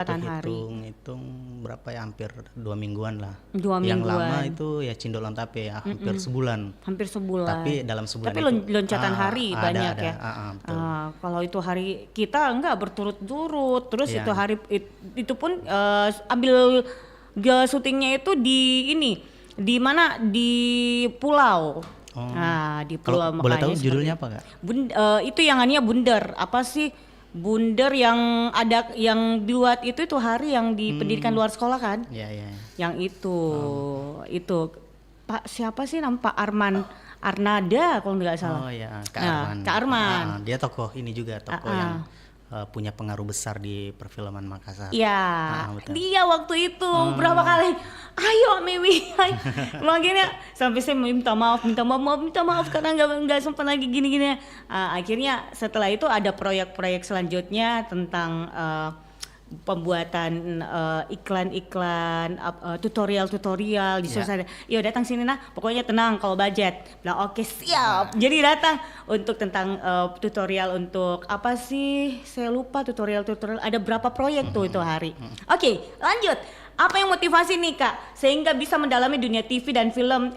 Aku Hitungan hari. hitung-hitung berapa ya, hampir 2 mingguan lah. 2 Yang lama mingguan. itu ya Cindol on Tape ya, hampir sebulan. Hampir sebulan. Tapi dalam sebulan Tapi itu loncatan hari banyak ada, ya. betul. Kalau itu hari kita enggak berturut-turut, terus itu Iya. hari itu pun ambil syutingnya itu di ini, di mana di pulau. Oh. Nah, di Kalau pulau boleh tahu makanya judulnya apa Kak? itu yang hanya Bundar. Apa sih? Bundar yang ada yang buat itu hari yang di pendidikan luar sekolah kan? Iya, iya. Yang itu Pak siapa sih nama Pak Arnada kalau nggak salah. Oh ya, Kak Nah, Arman. Kak Arman. Dia tokoh ini juga, tokoh yang punya pengaruh besar di perfilman Makassar. Iya, Betul. dia waktu itu berapa kali, ayo Miwi, ayo. Makanya sampai saya minta maaf karena nggak sempat lagi gini-gini. Akhirnya setelah itu ada proyek-proyek selanjutnya tentang pembuatan iklan-iklan, tutorial disuruh saya, yo datang sini nah, pokoknya tenang kalau budget, bilang oke siap. Jadi datang untuk tentang tutorial untuk apa sih, saya lupa tutorial ada berapa proyek tuh itu hari. Oke, lanjut. Apa yang motivasi nih Kak sehingga bisa mendalami dunia TV dan film,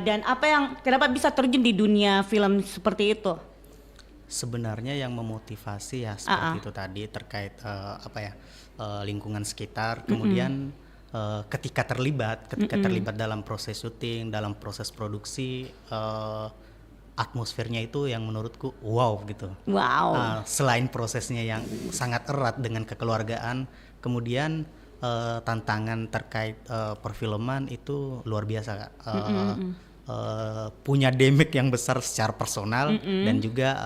dan kenapa bisa terjun di dunia film seperti itu? Sebenarnya yang memotivasi ya seperti itu tadi, terkait lingkungan sekitar, kemudian ketika terlibat dalam proses syuting, dalam proses produksi, atmosfernya itu yang menurutku wow gitu. Wow. Selain prosesnya yang sangat erat dengan kekeluargaan, kemudian tantangan terkait perfilman itu luar biasa Kak. Punya damage yang besar secara personal dan juga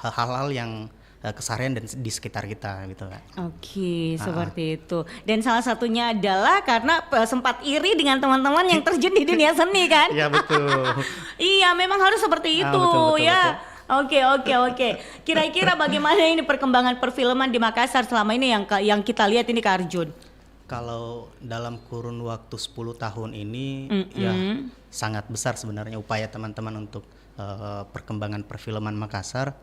hal-hal yang keseharian dan di sekitar kita gitu kan. Oke, seperti itu. Dan salah satunya adalah karena sempat iri dengan teman-teman yang terjun di dunia seni kan? Iya betul. Iya, memang harus seperti itu betul, ya. Betul. Oke. Kira-kira bagaimana ini perkembangan perfilman di Makassar selama ini yang kita lihat ini Kak Arjun? Kalau dalam kurun waktu 10 tahun ini ya sangat besar sebenarnya upaya teman-teman untuk perkembangan perfilman Makassar.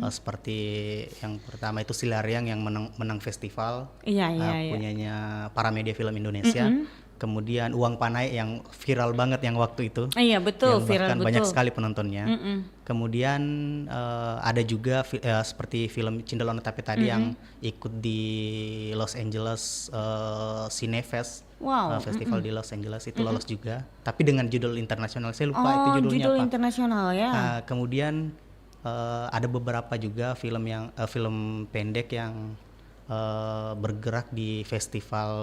Seperti yang pertama itu Silariang yang menang festival, punyanya Paramedia Film Indonesia. Kemudian Uang Panai yang viral banget yang waktu itu. Iya betul, yang viral bahkan betul. banyak sekali penontonnya. Kemudian ada juga seperti film Cindol on Tape tadi yang ikut di Los Angeles Cinefest. Wow. Festival di Los Angeles itu lolos juga, tapi dengan judul internasional, saya lupa itu judulnya judul apa. internasional ya. Kemudian ada beberapa juga film pendek yang bergerak di festival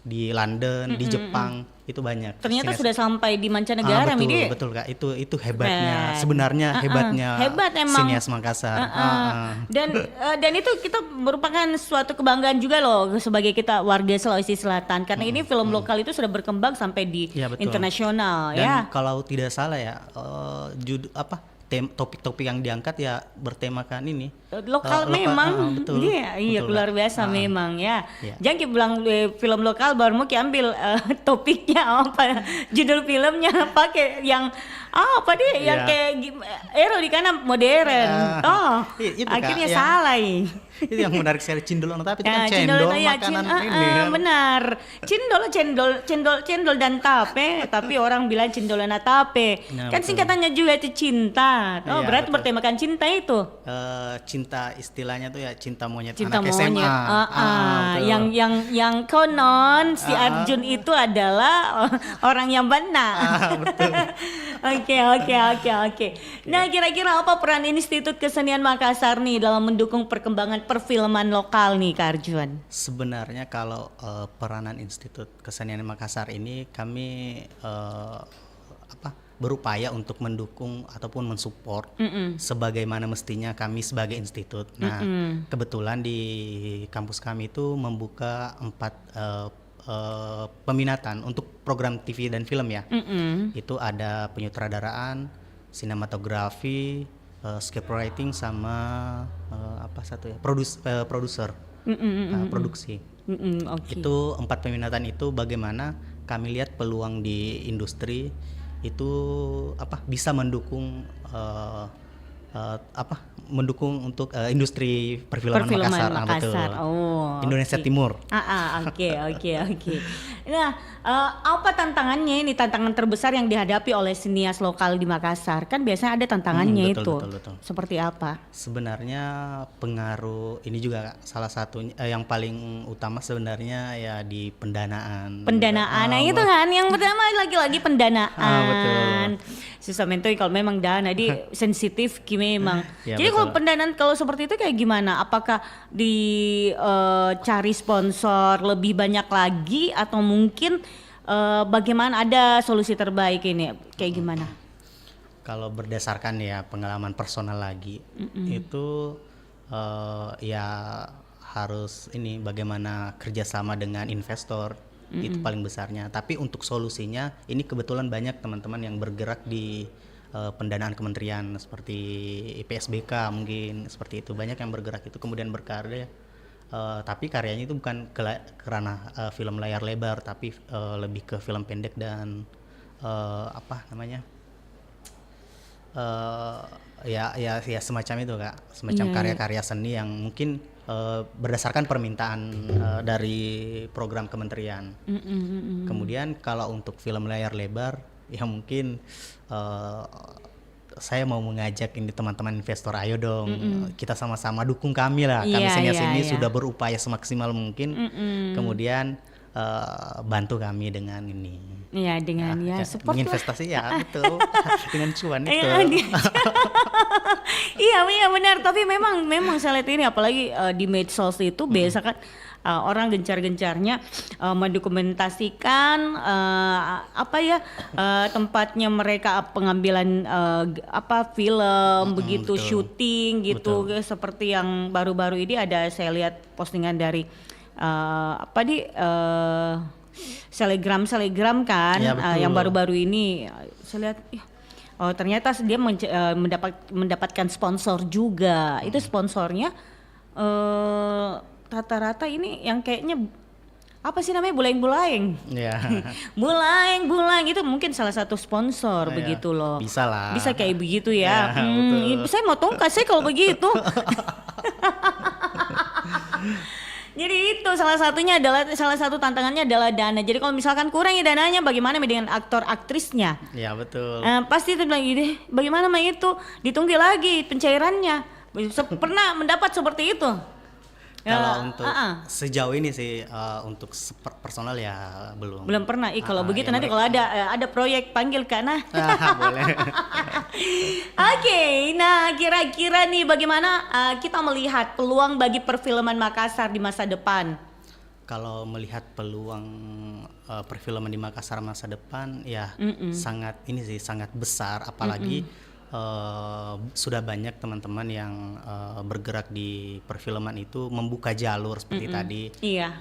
di London, di Jepang, itu banyak. Ternyata sudah sampai di mancanegara, Midi. Betul Kak, itu hebatnya. Sebenarnya hebatnya hebat emang. sinias Makassar. Dan itu kita merupakan suatu kebanggaan juga loh sebagai kita warga Sulawesi Selatan, karena ini film lokal itu sudah berkembang sampai di internasional. Dan kalau tidak salah ya, topik-topik yang diangkat ya bertemakan ini lokal memang. Betul, Iya luar biasa memang ya. Iya. Jangan kita bilang film lokal baru mau ambil topiknya apa, judul filmnya pakai yang yang kayak Ero di kanan modern. Akhirnya Kak, salah. Itu yang menarik sekali, Cindol on Tape itu kan cendol makanan ini kan. Benar. Cendol dan tape, tapi orang bilang cendol dan tape. Kan singkatannya juga itu cinta. Berarti bertemakan cinta itu. Cinta istilahnya tuh ya cinta monyet Cinta anak monyet. SMA. Yang konon si Arjun itu adalah orang yang benar. Betul. Oke. Nah, kira-kira apa peran Institut Kesenian Makassar nih dalam mendukung perkembangan perfilman lokal nih Kak Arjun? Sebenarnya kalau peranan Institut Kesenian Makassar ini, kami berupaya untuk mendukung ataupun mensupport sebagaimana mestinya kami sebagai institut. Nah, kebetulan di kampus kami itu membuka 4 peminatan untuk program TV dan film ya. Itu ada penyutradaraan, sinematografi, scriptwriting sama produser, produksi. Itu 4 peminatan itu bagaimana kami lihat peluang di industri itu bisa mendukung mendukung untuk industri perfilman Makassar. Makassar. Betul. Oh, Indonesia okay. Timur. Oke. Nah, apa tantangannya ini, tantangan terbesar yang dihadapi oleh sinias lokal di Makassar? Kan biasanya ada tantangannya betul. Seperti apa? Sebenarnya pengaruh ini juga salah satunya yang paling utama sebenarnya ya di pendanaan. Nah itu kan yang pertama lagi-lagi pendanaan. Betul. Susah mentoi kalau memang dana di sensitif memang. Ya, jadi betul. kalau pendanaan kalau seperti itu kayak gimana? Apakah cari sponsor lebih banyak lagi atau mungkin bagaimana, ada solusi terbaik ini kayak gimana? Kalau berdasarkan ya pengalaman personal lagi itu ya harus ini bagaimana kerjasama dengan investor. Itu paling besarnya. Tapi untuk solusinya ini kebetulan banyak teman-teman yang bergerak di pendanaan kementerian seperti PSBK mungkin seperti itu, banyak yang bergerak itu kemudian berkarya. Tapi karyanya itu bukan kerana film layar lebar, tapi lebih ke film pendek dan ya semacam itu Kak, semacam karya-karya seni yang mungkin berdasarkan permintaan dari program kementerian. Kemudian kalau untuk film layar lebar ya mungkin saya mau mengajak ini teman-teman investor, ayo dong kita sama-sama dukung kami lah, kami sini sudah berupaya semaksimal mungkin. Kemudian bantu kami dengan ini. Iya, dengan support investasi ya betul. Dengan cuan itu. Iya benar, tapi memang saya lihat ini apalagi di medsos itu biasa kan orang gencar-gencarnya mendokumentasikan tempatnya mereka pengambilan film begitu, betul. syuting gitu, seperti yang baru-baru ini ada saya lihat postingan dari Selegram kan, yang baru-baru ini saya lihat ternyata dia mendapatkan sponsor juga. Itu sponsornya rata-rata ini yang kayaknya apa sih namanya, bulaeng-bulaeng. Bulaeng itu mungkin salah satu sponsor begitu loh. Bisa lah. Bisa kayak begitu ya. Saya mau tongkat saya kalau begitu. Jadi itu salah satu tantangannya adalah dana. Jadi kalau misalkan kurang ya dananya, bagaimana dengan aktor aktrisnya? Ya betul. Pasti itu bilang gini, bagaimana itu ditunggu lagi pencairannya. Pernah mendapat seperti itu? Kalau untuk sejauh ini sih untuk personal ya belum. Belum pernah. Kalau begitu nanti kalau ada proyek panggil Kak Nah. Boleh. Oke, nah kira-kira nih bagaimana kita melihat peluang bagi perfilman Makassar di masa depan? Kalau melihat peluang perfilman di Makassar masa depan ya sangat besar, apalagi sudah banyak teman-teman yang bergerak di perfilman itu membuka jalur seperti tadi. Iya.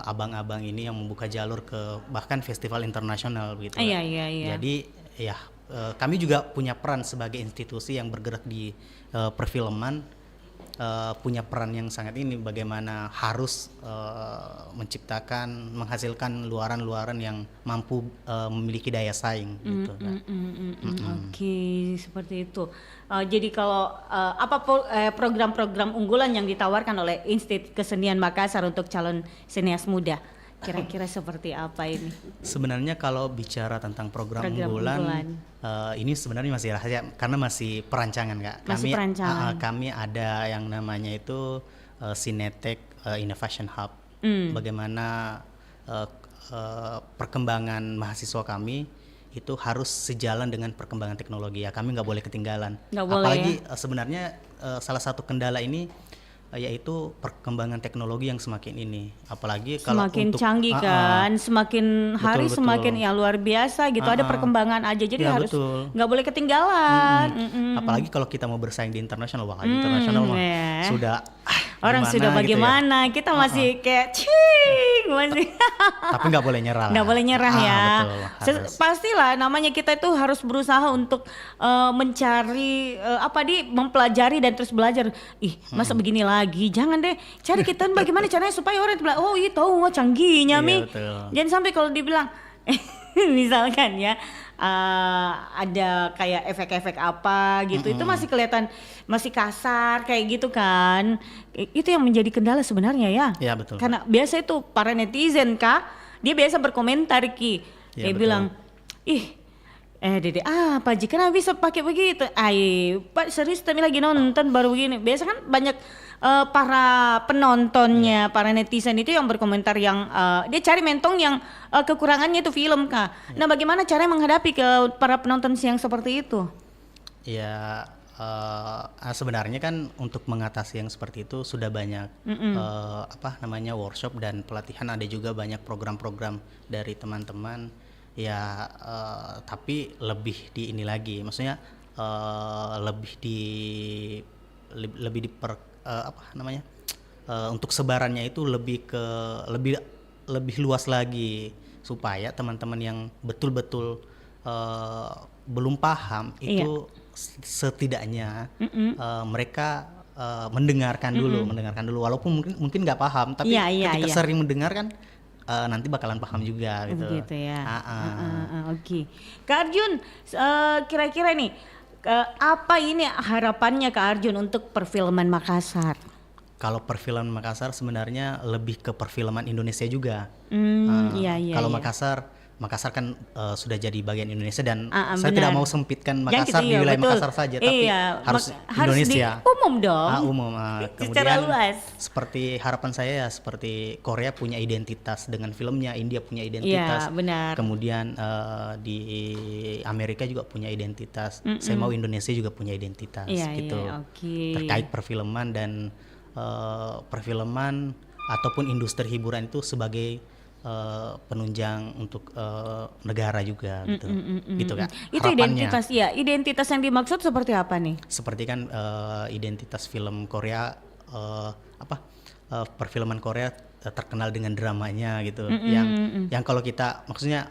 Abang-abang ini yang membuka jalur ke bahkan festival internasional begitu. Iya. Jadi ya kami juga punya peran sebagai institusi yang bergerak di perfilman, punya peran yang sangat ini, bagaimana harus menghasilkan luaran-luaran yang mampu memiliki daya saing gitu. Oke, seperti itu. Jadi kalau program-program unggulan yang ditawarkan oleh Institut Kesenian Makassar untuk calon sinias muda, kira-kira seperti apa ini? Sebenarnya kalau bicara tentang program unggulan. Ini sebenarnya masih rahasia karena masih perancangan Kak. Kami ada yang namanya itu Cinetek Innovation Hub. Bagaimana perkembangan mahasiswa kami itu harus sejalan dengan perkembangan teknologi ya, kami nggak boleh ketinggalan. Apalagi sebenarnya salah satu kendala ini yaitu perkembangan teknologi yang semakin ini, apalagi kalau semakin untuk canggih kan, semakin hari betul. Semakin yang luar biasa gitu, ada perkembangan aja, jadi harus nggak boleh ketinggalan. Apalagi kalau kita mau bersaing di internasional, internasional sudah orang sudah bagaimana gitu ya. Kita masih kayak masih tapi nggak boleh nyerah. Nggak boleh nyerah ya. Betul, pastilah namanya kita itu harus berusaha untuk mencari mempelajari dan terus belajar. Masa begini lagi, jangan deh, cari kita bagaimana caranya supaya orang bilang, oh iya tahu canggihnya Mi. Jangan sampai kalau dibilang misalkan ya ada kayak efek-efek apa gitu, itu masih kelihatan masih kasar kayak gitu kan. Itu yang menjadi kendala sebenarnya ya. Ya betul. Karena biasa itu para netizen Kak, dia biasa berkomentar Ki. Ya, Dia betul. bilang, "Ih, Dede, Pak Ji kenapa bisa pakai begitu? Pak serius tapi lagi nonton baru begini." Biasa kan banyak para penontonnya, para netizen itu yang berkomentar yang dia cari mentong yang kekurangannya itu film Kak. Nah, bagaimana caranya menghadapi ke para penonton yang seperti itu? Ya sebenarnya kan untuk mengatasi yang seperti itu sudah banyak workshop dan pelatihan, ada juga banyak program-program dari teman-teman ya, tapi lebih di ini lagi, maksudnya untuk sebarannya itu lebih luas lagi supaya teman-teman yang betul-betul belum paham itu setidaknya mereka mendengarkan dulu walaupun mungkin nggak paham, tapi ketika sering mendengar kan nanti bakalan paham juga gitu. Begitu ya. Oke. Kak Arjun, kira-kira nih apa ini harapannya Kak Arjun untuk perfilman Makassar? Kalau perfilman Makassar sebenarnya lebih ke perfilman Indonesia juga. Kalau Makassar kan sudah jadi bagian Indonesia, dan saya tidak mau sempitkan Makassar di wilayah Makassar saja, tapi harus Indonesia. Umum dong. Umum. Secara Kemudian luas. seperti harapan saya ya, seperti Korea punya identitas dengan filmnya, India punya identitas. Iya, benar. Kemudian di Amerika juga punya identitas. Saya mau Indonesia juga punya identitas gitu. Okay. Terkait perfilman dan perfilman ataupun industri hiburan itu sebagai penunjang untuk negara juga gitu. Gitu kan. Itu identitas ya. Identitas yang dimaksud seperti apa nih? Seperti kan identitas film Korea perfilman Korea terkenal dengan dramanya gitu. Yang kalau kita maksudnya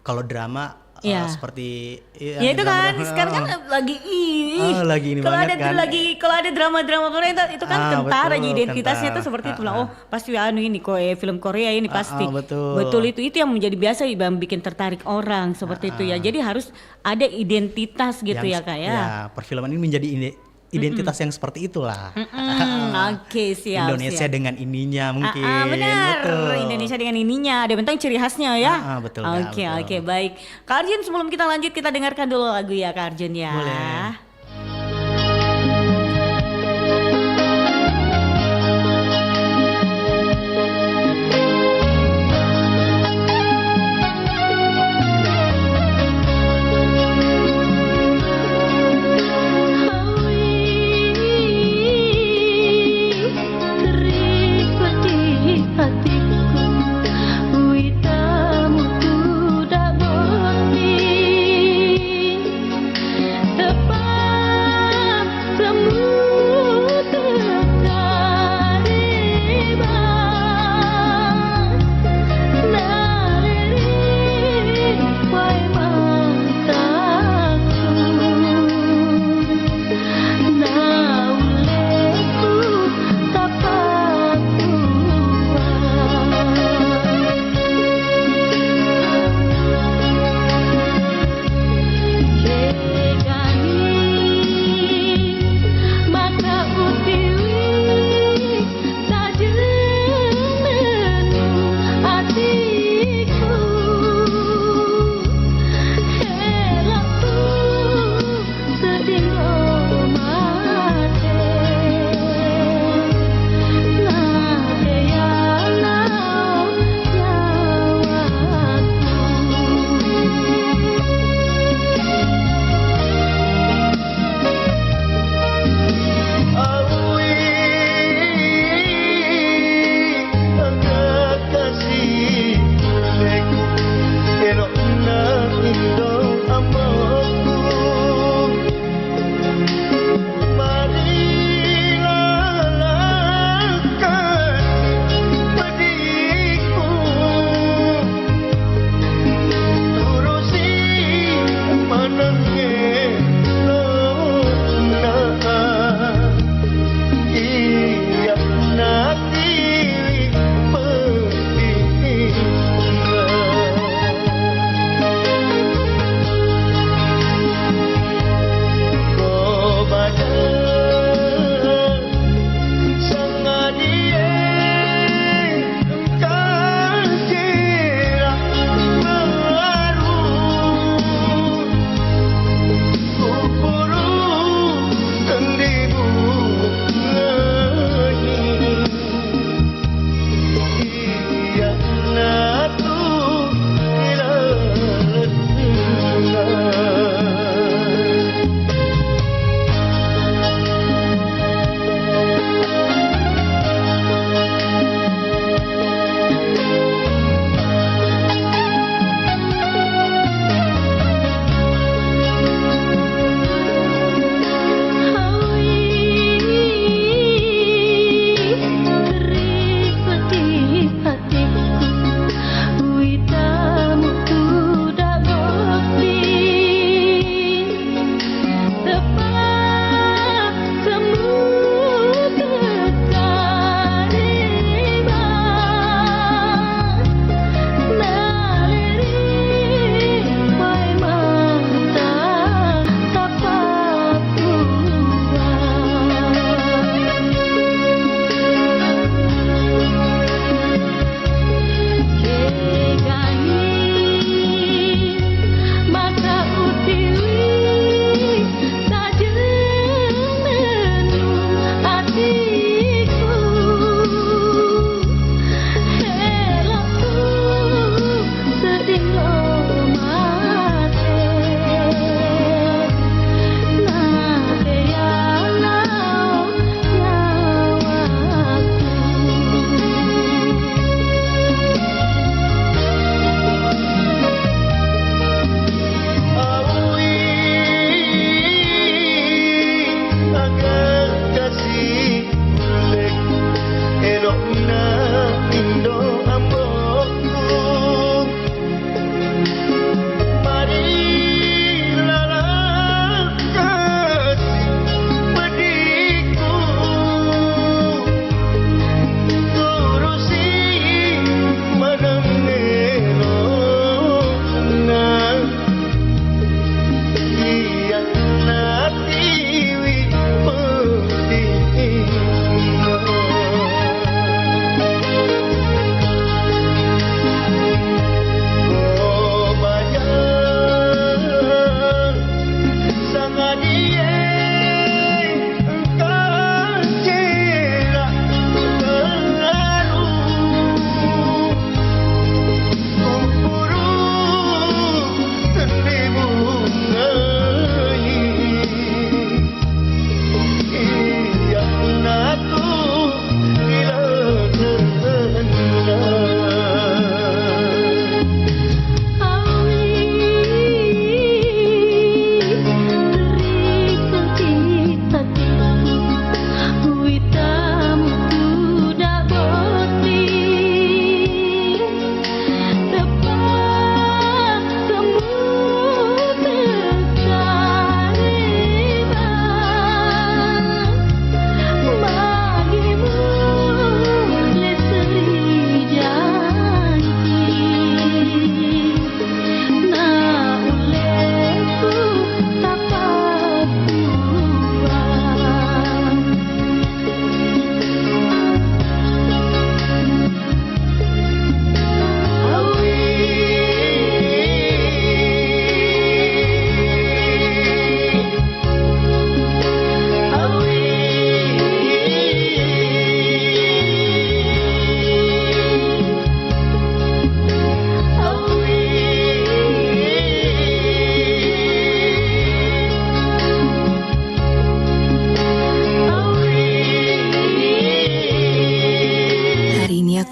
kalau drama seperti itu kan sekarang kan lagi ini kalau banget ada kan. kalau ada drama-drama Korea itu kan kentara, betul, identitasnya itu seperti itu lah. Pasti ini film Korea ini pasti betul itu yang menjadi biasa yang bikin tertarik orang seperti itu ya. Jadi harus ada identitas gitu ya Kak ya. Ya, perfilman ini menjadi identitas yang seperti itulah. Oke, siap. Indonesia dengan ininya mungkin. Benar. Betul. Indonesia dengan ininya. Ada bentang ciri khasnya ya. Betul. Oke, baik. Kak Arjun, sebelum kita lanjut kita dengarkan dulu lagu ya Kak Arjun ya. Boleh. Tepat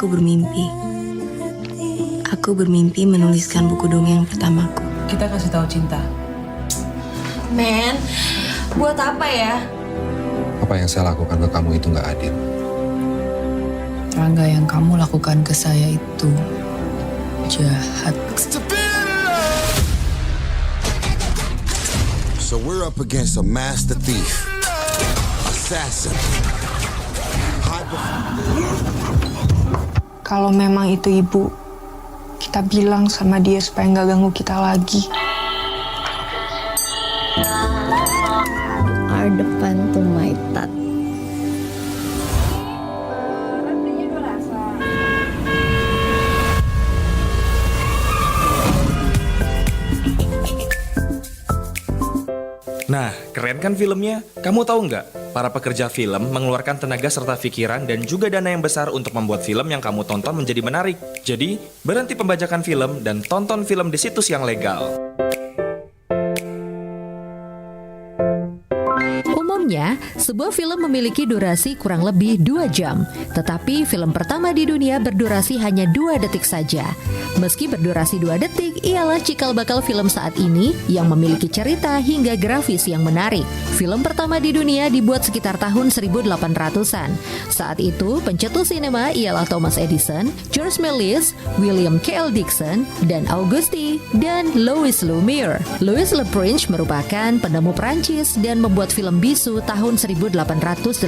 Aku bermimpi. Aku bermimpi menuliskan buku dongeng pertamaku. Kita kasih tahu Cinta. Men, buat apa ya? Apa yang saya lakukan ke kamu itu nggak adil. Rangga, yang kamu lakukan ke saya itu jahat. So we're up against a master thief, assassin. Kalau memang itu ibu, kita bilang sama dia supaya nggak ganggu kita lagi. Are depan tuh my tat. Nah, keren kan filmnya? Kamu tahu nggak? Para pekerja film mengeluarkan tenaga serta pikiran dan juga dana yang besar untuk membuat film yang kamu tonton menjadi menarik. Jadi, berhenti pembajakan film dan tonton film di situs yang legal. Umumnya, sebuah film memiliki durasi kurang lebih 2 jam. Tetapi film pertama di dunia berdurasi hanya 2 detik saja. Meski berdurasi 2 detik, ialah cikal bakal film saat ini yang memiliki cerita hingga grafis yang menarik. Film pertama di dunia dibuat sekitar tahun 1800-an. Saat itu, pencetus sinema ialah Thomas Edison, George Méliès, William K.L. Dixon, dan Auguste dan Louis Lumière. Louis Le Prince merupakan penemu Prancis dan membuat film bisu tahun 1888.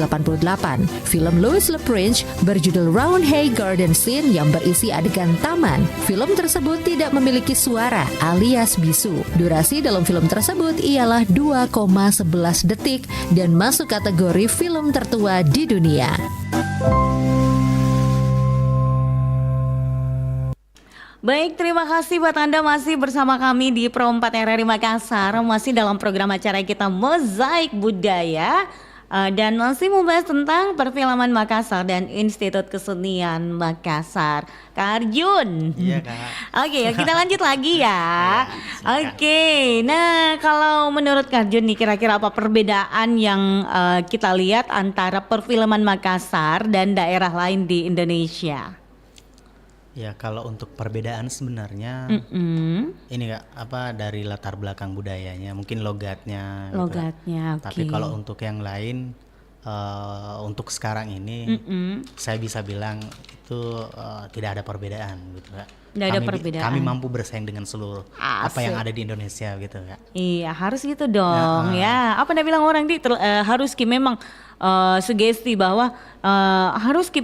Film Louis Le Prince berjudul Round Hay Garden Scene yang berisi adegan taman. Film tersebut tidak memiliki suara alias bisu. Durasi dalam film tersebut ialah 2,11 detik dan masuk kategori film tertua di dunia. Baik, terima kasih buat Anda masih bersama kami di Pro 4 RRI Makassar. Masih dalam program acara kita Mozaik Budaya. Dan masih membahas tentang perfilman Makassar dan Institut Kesenian Makassar. Kak Arjun. Iya, Kak. Oke, kita lanjut lagi ya. Oke, nah kalau menurut Kak Arjun nih kira-kira apa perbedaan yang kita lihat antara perfilman Makassar dan daerah lain di Indonesia? Ya, kalau untuk perbedaan sebenarnya ini Kak, apa dari latar belakang budayanya, mungkin logatnya. Logatnya, gitu. Tapi kalau untuk yang lain, untuk sekarang ini, saya bisa bilang itu tidak ada perbedaan, gitu Kak. Tidak ada perbedaan. Kami mampu bersaing dengan seluruh apa yang ada di Indonesia, gitu Kak. Iya, harus gitu dong ya. Apa anda bilang orang harus memang sugesti bahwa harus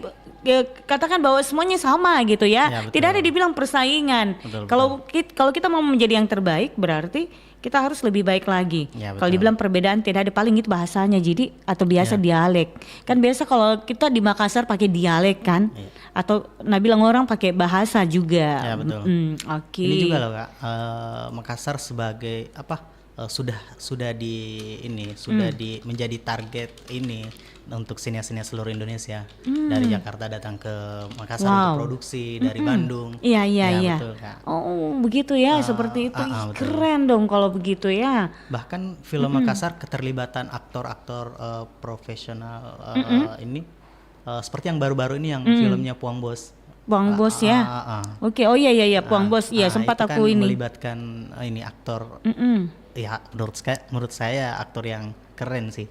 ya, katakan bahwa semuanya sama gitu ya, tidak ada dibilang persaingan. Kalau kita mau menjadi yang terbaik berarti kita harus lebih baik lagi. Kalau dibilang perbedaan tidak ada, paling itu bahasanya jadi atau biasa dialek. Kan biasa kalau kita di Makassar pakai dialek kan, atau bilang orang pakai bahasa juga. Ya betul. Oke. Ini juga loh Kak, Makassar sebagai menjadi target ini untuk sinias-sinias seluruh Indonesia. Dari Jakarta datang ke Makassar untuk produksi, dari Bandung. Iya. Betul, Kak. Oh begitu ya, seperti itu. Keren dong kalau begitu ya. Bahkan film Makassar keterlibatan aktor-aktor profesional ini seperti yang baru-baru ini yang filmnya Puang Bos. Puang Bos ya. Oke, oh iya Puang Bos. Iya, sempat itu aku kan ini melibatkan ini aktor. Ya menurut saya aktor yang keren sih.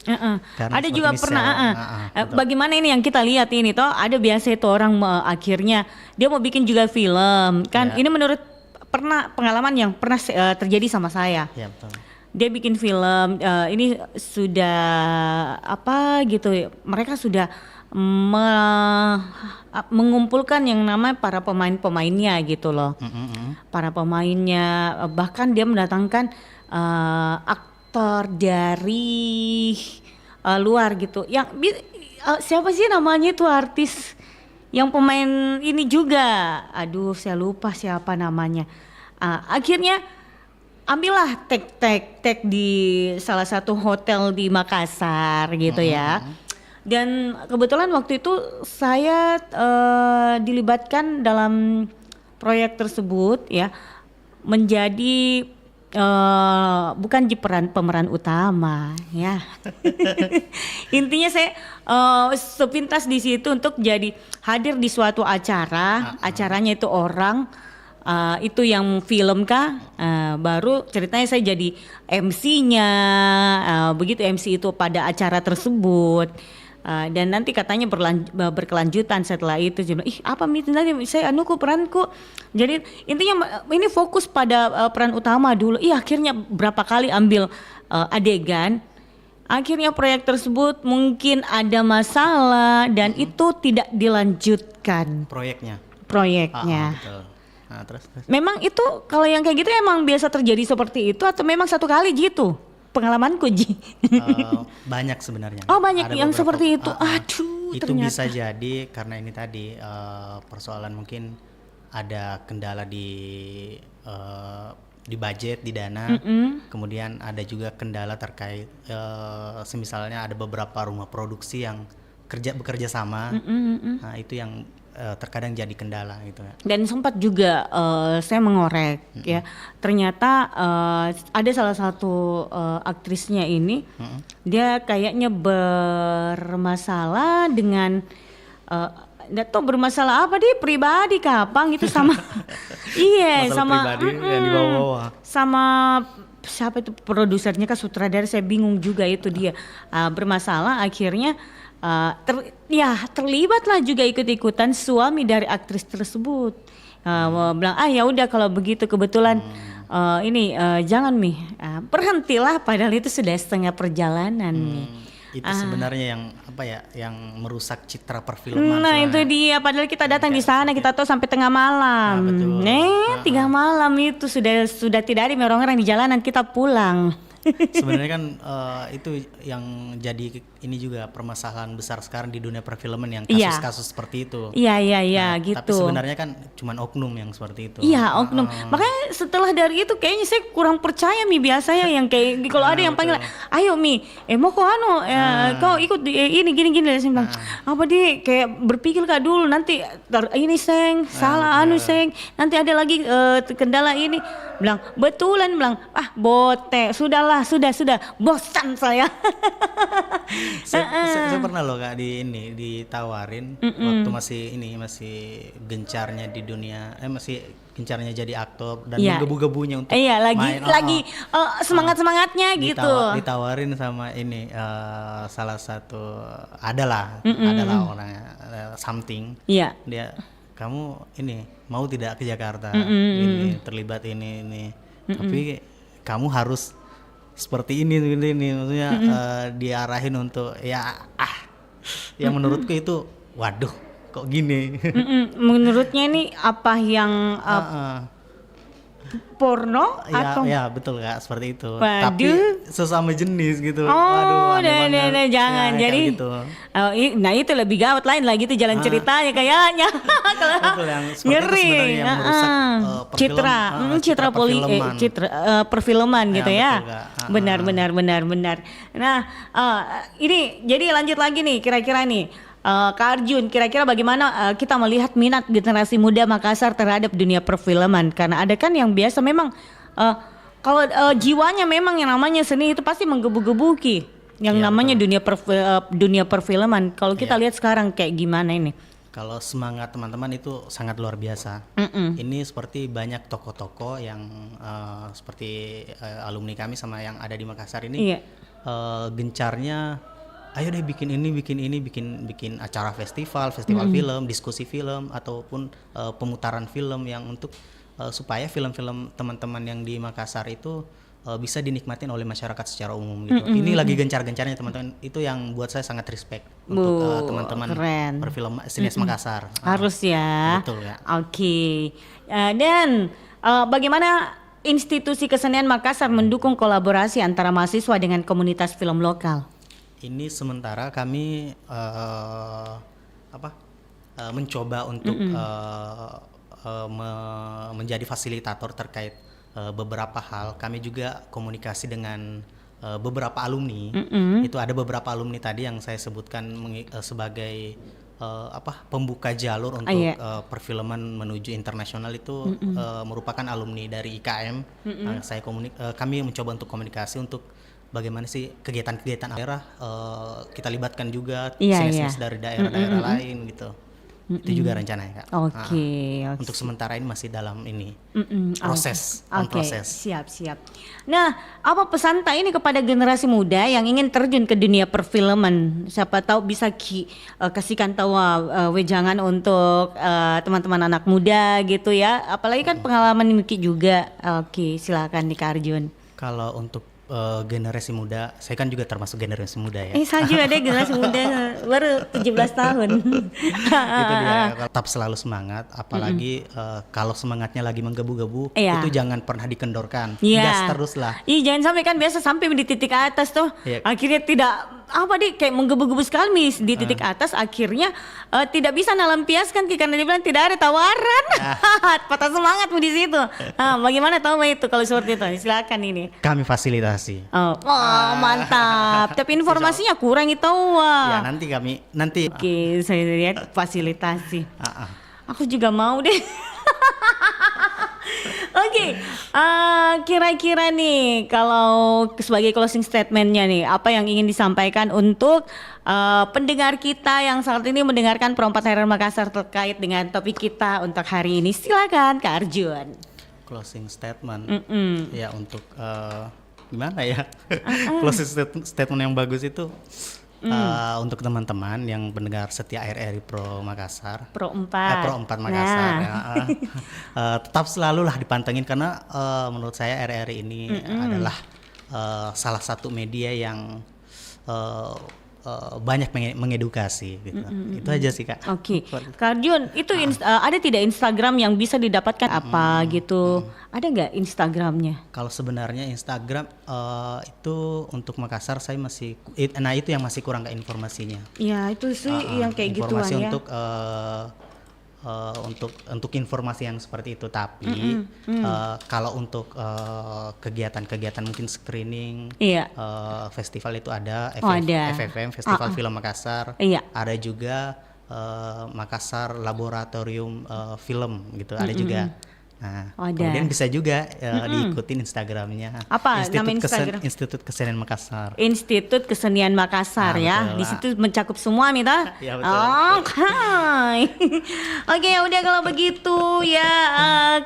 Ada juga pernah bagaimana ini yang kita lihat ini toh, ada biasa itu orang akhirnya dia mau bikin juga film kan. Ini menurut pengalaman yang pernah terjadi sama saya. Ya, betul. Dia bikin film, ini sudah apa gitu, mereka sudah mengumpulkan yang namanya para pemain-pemainnya gitu loh. Para pemainnya, bahkan dia mendatangkan aktor dari luar gitu. Yang siapa sih namanya itu artis yang pemain ini juga? Aduh, saya lupa siapa namanya. Akhirnya ambillah tag di salah satu hotel di Makassar gitu ya. Dan kebetulan waktu itu saya dilibatkan dalam proyek tersebut ya, menjadi bukan di pemeran utama ya. Intinya saya sepintas di situ untuk jadi hadir di suatu acara, acaranya itu orang itu yang film kah, baru ceritanya saya jadi MC-nya, begitu MC itu pada acara tersebut. Dan nanti katanya berkelanjutan setelah itu. Ih apa itu nanti saya peranku. Jadi intinya ini fokus pada peran utama dulu. Akhirnya berapa kali ambil adegan. Akhirnya proyek tersebut mungkin ada masalah dan itu tidak dilanjutkan. Proyeknya. Betul. Nah, terus. Memang itu kalau yang kayak gitu emang biasa terjadi seperti itu atau memang satu kali gitu? Pengalamanku Ji. Banyak sebenarnya. Oh banyak ada yang beberapa, seperti itu. Aduh itu ternyata. bisa jadi karena ini tadi persoalan mungkin ada kendala di budget, di dana. Kemudian ada juga kendala terkait semisalnya ada beberapa rumah produksi yang bekerja sama. Nah, itu yang terkadang jadi kendala gitu ya. Dan sempat juga saya mengorek ya, ternyata ada salah satu aktrisnya ini dia kayaknya bermasalah dengan nggak tahu bermasalah apa dia pribadi kapang itu sama iya masalah sama pribadi yang dibawa-bawa sama siapa itu produsernya kan sutradara, saya bingung juga itu dia bermasalah akhirnya. Terlibatlah juga ikut-ikutan suami dari aktris tersebut. Bilang ya udah kalau begitu kebetulan ini jangan berhentilah padahal itu sudah setengah perjalanan Itu sebenarnya yang merusak citra perfilman. Nah itu dia, padahal kita datang di sana kita tahu sampai tengah malam. Tengah malam itu sudah tidak ada orang-orang di jalanan, kita pulang. Sebenarnya kan itu yang jadi ini juga permasalahan besar sekarang di dunia perfilman yang kasus-kasus seperti itu. Iya gitu. Tapi sebenarnya kan cuman oknum yang seperti itu. Iya oknum. Makanya setelah dari itu kayaknya saya kurang percaya biasanya yang kayak kalau ada yang panggil, ayo mau kok kau ikut ini gini saya bilang apa dia kayak berpikir kak dulu nanti ini seng salah seng nanti ada lagi kendala ini. Bilang betulan bote sudah bosan saya. Saya pernah loh Kak ditawarin waktu masih gencarnya di dunia masih gencarnya jadi aktor dan menggebu-gebunya untuk lagi semangatnya gitu. Ditawarin sama salah satu adalah orang something. Iya. Dia kamu mau tidak ke Jakarta terlibat ini tapi kamu harus seperti ini maksudnya diarahin untuk yang menurutku itu waduh kok gini. Menurutnya ini apa yang porno atau ya betul Kak seperti itu. Waduh. Tapi sesama jenis gitu. Jangan jadi gitu. Nah itu lebih gawat lain lagi itu jalan ceritanya kayaknya. Betul yang seperti itu sebenarnya yang merusak citra perfilman gitu ya. Benar. Nah ini jadi lanjut lagi nih kira-kira nih Kak Arjun, kira-kira bagaimana kita melihat minat generasi muda Makassar terhadap dunia perfilman? Karena ada kan yang biasa memang kalau jiwanya memang yang namanya seni itu pasti menggebu-gebuki yang namanya dunia perfilman. Kalau kita lihat sekarang kayak gimana ini? Kalau semangat teman-teman itu sangat luar biasa. Ini seperti banyak tokoh-tokoh yang seperti alumni kami sama yang ada di Makassar ini gencarnya. Ayo deh bikin acara festival film, diskusi film ataupun pemutaran film yang untuk supaya film-film teman-teman yang di Makassar itu bisa dinikmatin oleh masyarakat secara umum gitu. Ini lagi gencar-gencarnya teman-teman. Itu yang buat saya sangat respect untuk teman-teman perfilm sinias Makassar. Harus ya. Betul ya. Oke. Dan bagaimana institusi kesenian Makassar mendukung kolaborasi antara mahasiswa dengan komunitas film lokal? Ini sementara kami mencoba untuk menjadi fasilitator terkait beberapa hal. Kami juga komunikasi dengan beberapa alumni. Itu ada beberapa alumni tadi yang saya sebutkan sebagai pembuka jalur untuk Iya. perfilman menuju internasional itu merupakan alumni dari IKM. Kami mencoba untuk komunikasi untuk bagaimana sih kegiatan-kegiatan daerah, kita libatkan juga Iya, sinis-sinis iya. dari daerah-daerah lain gitu. Itu juga rencananya, Kak. Oke. Untuk sementara ini masih dalam ini Proses. proses. Siap. Nah, apa pesan tak ini kepada generasi muda yang ingin terjun ke dunia perfilman? Siapa tahu bisa kasihkan tahu wejangan untuk teman-teman anak muda gitu ya. Apalagi kan pengalaman Miki juga. Oke, silakan nih Kak Arjun. Kalau untuk generasi muda, saya kan juga termasuk generasi muda ya. Saya juga ada generasi muda baru 17 tahun. Itu dia, tetap selalu semangat, apalagi kalau semangatnya lagi menggebu-gebu, Iya. itu jangan pernah dikendorkan, Iya. gas terus lah. Iya, jangan sampai kan biasa sampai di titik atas tuh. Iya. Akhirnya tidak kayak menggebu-gebu sekali Miss, di titik atas akhirnya tidak bisa nalampiaskan karena dia bilang tidak ada tawaran. Patah semangatmu di situ. Bagaimana tahu itu kalau seperti itu? Silakan ini. Kami fasilitasi. Oh, mantap. Tapi informasinya kurang itu. Ya nanti. Oke, saya lihat fasilitasi. Ah. Aku juga mau deh. Oke, kira-kira nih kalau sebagai closing statementnya nih, apa yang ingin disampaikan untuk pendengar kita yang saat ini mendengarkan Pro 4 HRR Makassar terkait dengan topik kita untuk hari ini? Silakan Kak Arjun. Closing statement. Ya untuk gimana ya? Closing statement yang bagus itu untuk teman-teman yang pendengar setia RRI Pro Makassar. Pro 4. Pro 4 Makassar. Ya. Tetap selalu lah dipantengin karena menurut saya RRI ini adalah salah satu media yang banyak mengedukasi gitu. Itu aja sih, Kak. Oke. Kak Arjun, itu ada tidak Instagram yang bisa didapatkan apa gitu? Ada nggak Instagramnya? Kalau sebenarnya Instagram itu untuk Makassar saya masih itu yang masih kurang ke informasinya. Ya, itu sih yang kayak gituan informasi ya. Untuk informasi yang seperti itu, tapi kalau untuk kegiatan-kegiatan mungkin screening, Iya. festival itu ada, Ada. FFM Festival Film Makassar, Iya. ada juga Makassar Laboratorium Film gitu, ada juga. Nah, Ada. kemudian bisa juga diikutin Instagramnya. Apa nama Instagram? Institut Kesenian Makassar. Institut Kesenian Makassar ya. Betul, Di situ mencakup semua Mita. Ya, betul. Oke, ya udah kalau begitu ya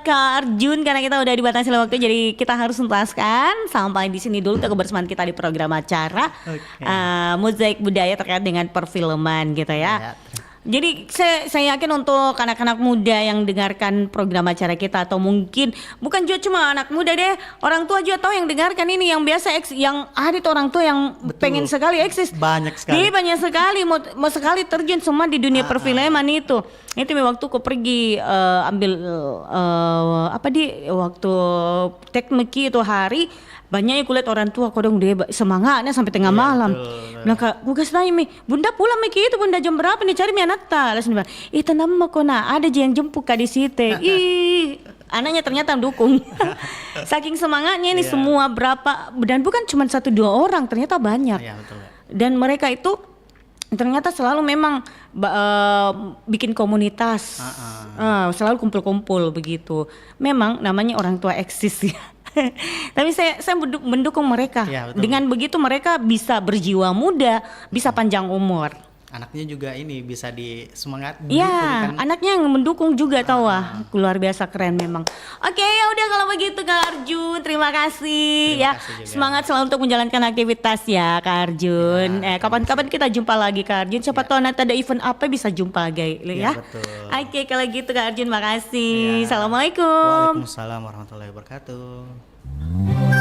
Kak Arjun, karena kita udah dibatasi oleh waktu jadi kita harus tuntaskan sampai di sini dulu kebersamaan kita di program acara Mozaik Budaya terkait dengan perfilman gitu ya. Jadi saya yakin untuk anak-anak muda yang dengarkan program acara kita, atau mungkin bukan juga cuma anak muda deh, orang tua juga tahu yang dengarkan ini, yang biasa yang ada tuh orang tua yang pengen sekali eksis. Banyak sekali. Dia banyak sekali mau sekali terjun semua di dunia perfilman itu. Itu waktu aku pergi ambil waktu tekmeki itu hari, banyak yang kulihat orang tua kodong dia semangatnya sampai tengah malam. Bilang Kak, bukas nanya mi, bunda pulang mi itu bunda jam berapa nih cari mi anak ta? Langsung bilang, tenang mah kona, ada yang jemput kak di situ. Anaknya ternyata mendukung. Saking semangatnya ini semua berapa, dan bukan cuma 1-2 orang, ternyata banyak. Betul. Dan mereka itu ternyata selalu memang bikin komunitas, selalu kumpul-kumpul begitu. Memang namanya orang tua eksis ya. Tapi saya mendukung mereka. Ya, betul. Dengan begitu mereka bisa berjiwa muda, bisa panjang umur. Anaknya juga ini bisa disemangat. Iya, anaknya yang mendukung juga tahu luar biasa keren memang. Oke, ya udah kalau begitu Kak Arjun, terima kasih ya. Kasih juga. Semangat selalu untuk menjalankan aktivitas ya Kak Arjun. Kapan-kapan kita jumpa lagi Kak Arjun. Siapa tahu nanti ada event apa bisa jumpa lagi ya. Betul. Oke, kalau gitu Kak Arjun makasih. Ya. Assalamualaikum. Waalaikumsalam warahmatullahi wabarakatuh.